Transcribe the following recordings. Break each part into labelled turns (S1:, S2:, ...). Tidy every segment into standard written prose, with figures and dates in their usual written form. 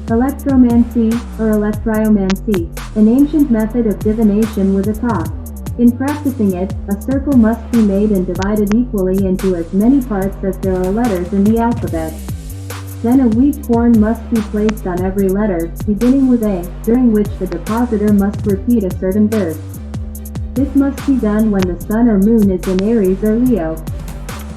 S1: Electromancy, or electriomancy, an ancient method of divination with a cock. In practicing it, a circle must be made and divided equally into as many parts as there are letters in the alphabet. Then a wheat corn must be placed on every letter, beginning with A, during which the depositor must repeat a certain verse. This must be done when the sun or moon is in Aries or Leo.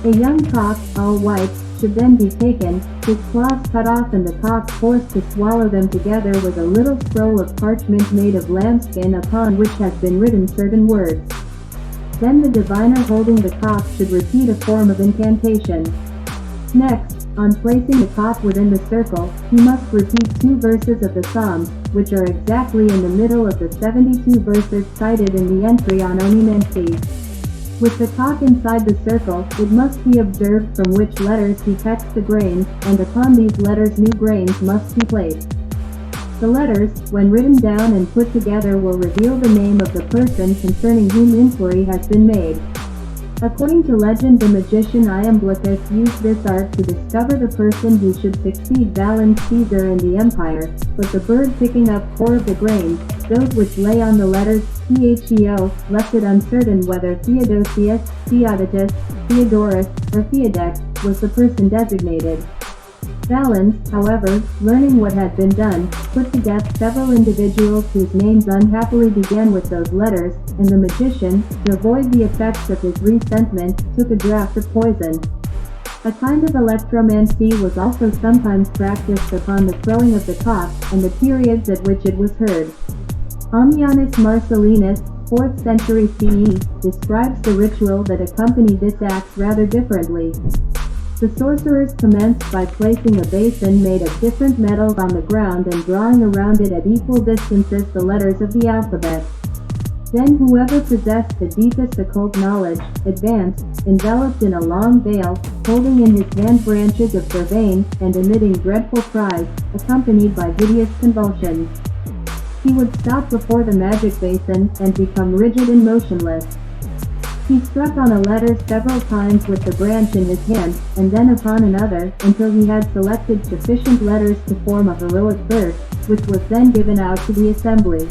S1: A young cock, all white, should then be taken, his claws cut off and the cock forced to swallow them together with a little scroll of parchment made of lambskin upon which has been written certain words. Then the diviner holding the cock should repeat a form of incantation. Next, on placing the cock within the circle, he must repeat 2 verses of the Psalms, which are exactly in the middle of the 72 verses cited in the entry on alectromancy. With the cock inside the circle, it must be observed from which letters he pecks the grains, and upon these letters new grains must be placed. The letters, when written down and put together, will reveal the name of the person concerning whom inquiry has been made. According to legend, the magician AmA used this art to discover the person who should succeed Valens Caesar in the empire, but the bird picking up 4 of the grains, those which lay on the letters Theo, left it uncertain whether Theodosius, Theodotus, Theodorus, or Theodex was the person designated. Valens, however, learning what had been done, put to death several individuals whose names unhappily began with those letters, and the magician, to avoid the effects of his resentment, took a draught of poison. A kind of electromancy was also sometimes practiced upon the crowing of the cock, and the periods at which it was heard. Ammianus Marcellinus, 4th century CE, describes the ritual that accompanied this act rather differently. The sorcerers commenced by placing a basin made of different metals on the ground and drawing around it at equal distances the letters of the alphabet. Then whoever possessed the deepest occult knowledge, advanced, enveloped in a long veil, holding in his hand branches of vervain, and emitting dreadful cries, accompanied by hideous convulsions. He would stop before the magic basin, and become rigid and motionless. He struck on a letter several times with the branch in his hand, and then upon another, until he had selected sufficient letters to form a heroic verse, which was then given out to the assembly.